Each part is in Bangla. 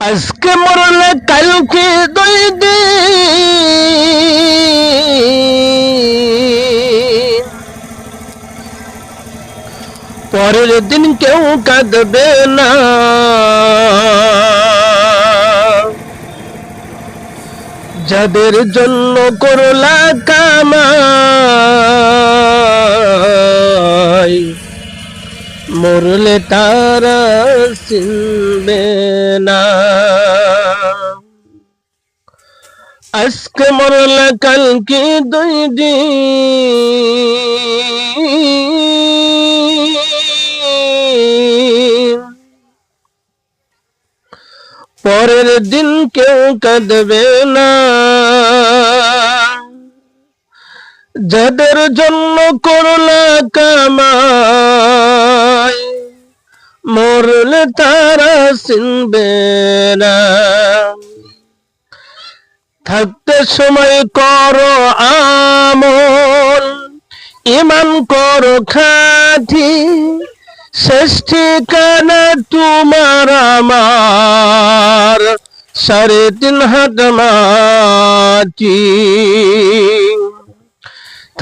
আজকে মরলে কালকে দুই দিন, পরের দিন কেউ কাঁদবে না। যাদের জন্য করলা কামাই, মরলে তারা চিনবে না। আজকে মরলে কালকে দুই দিন, পরের দিন কেউ কাঁদবে না। যাদের জন্য করলা কামাই, মরলে তারা চিনবে না। থাকতে সময় করো আমল, ঈমান করো খাঁটি, শেষ ঠিকানা তোমার আমার 3.5 হাত মাটি।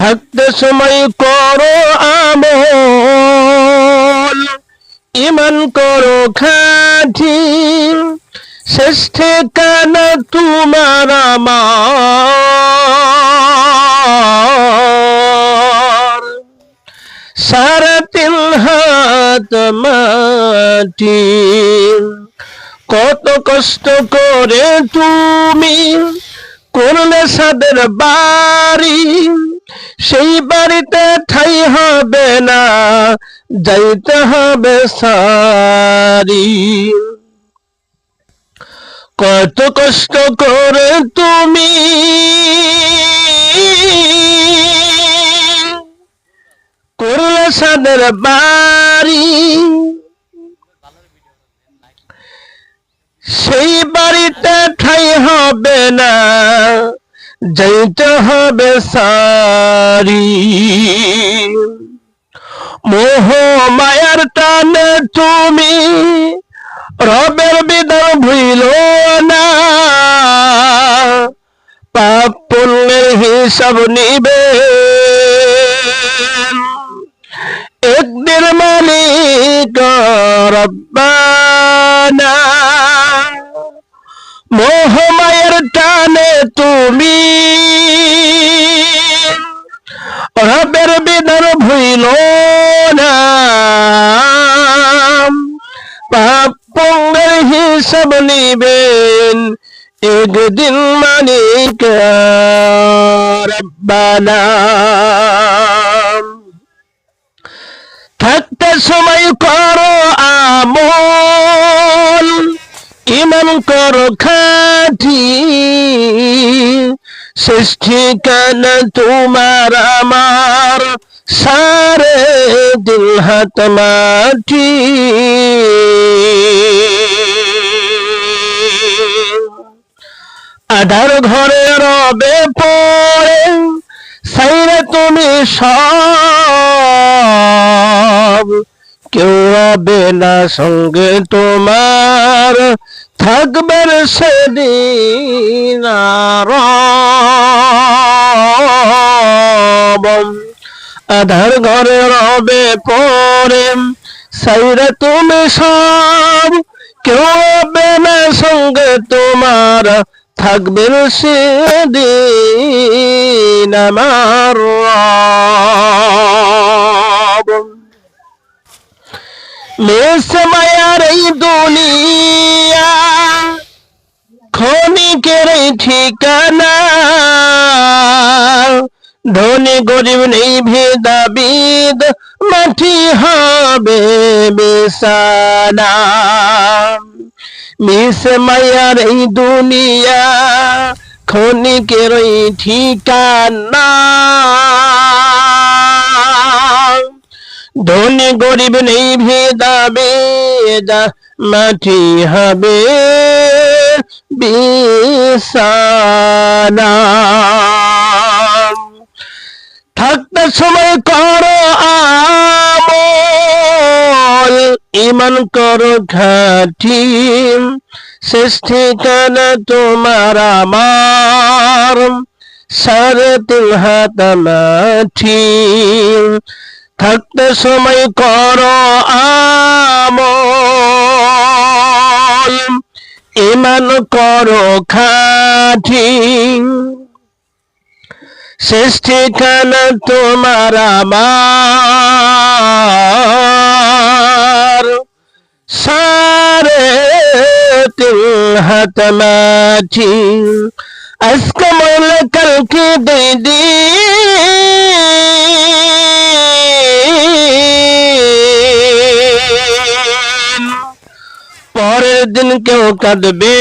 থাকতে সময় করো আমল, ঈমান করো খাঁটি, শেষ ঠিকানা তোমার আমার 3.5 হাত মাটি। কত কষ্ট করে তুমি করলে সাদের বাড়ি, সেই বাড়িতে ঠাই হবে না, যাইতে হবে সারি। কত কষ্ট করে তুমি করলে সাদের বাড়ি, সেই বাড়িতে ঠাই হবে না, যাইতে হবে সারি। মোহ মায়ার টানে তুমি রবের বিধান ভুইল না, পাপ পুণ্যের হিসাব নিবে একদিন মালিক রব্বানা। মোহ মায়ের টানে তুমি রবের বিধান ভুইল না, পাপ পুণ্যের হিসাব নিবেন একদিন মালিক রব্বানা। থাকতে সময় করো আমল, ঈমান করো খাঁটি, শেষ ঠিকানা তোমার আমার 3.5 হাত মাটি। আধার ঘরে রবে পড়ে সাইরে তুমি সব, কেউ রবে না সঙ্গে তোমার, থাকবে সেদিন রব। আধার ঘরে রবে পড়ে সাইরে তুমি সব, কেউ রবে না সঙ্গে তোমার, থাকবে সেদিন আমার রব। মেষ মায়ার এই দুনিয়া ক্ষণিকের এই ঠিকানা, ধনী গরিব নেই ভেদাভেদ, মাটি হবে বিছানা। মিস মায়ার এই দুনিয়া ক্ষণিকের এই ঠিকানা, ধনী গরিব নেই ভেদাভেদ, মাটি হবে বিছানা। থাকতে সময় করো আমল, ঈমান করো খাঁটি, শেষ ঠিকানা তোমার আমার, সাড়ে তিন হাত মাটি। থাকতে সময় করো আমল, ইমান করো খাঁটি। শেষ ঠিকানা তোমার আমার, সাড়ে তিন হাত মাটি। আজকে মরলে কালকে দুই দিন, পরের দিন কেউ কাঁদবে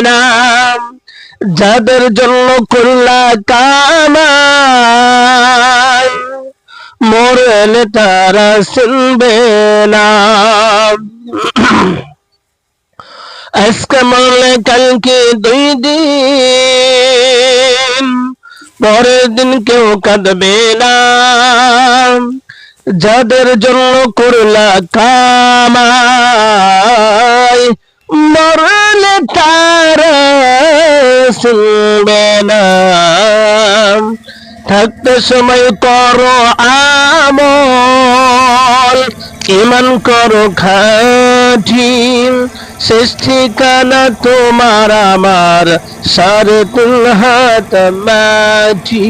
না। যাদের জন্য করলা কামাই, মরলে তারা চিনবে না। আজকে মরলে কালকে দুই দিন, পরের দিন কেউ কাঁদবে না। যাদের জন্য করলা কামাই, মরলে তারা শুনবে না। থাকতে সময় করো আমল, ইমান করো খাঁটি। শেষ ঠিকানা তোমার আমার, সাড়ে তিন হাত মাটি।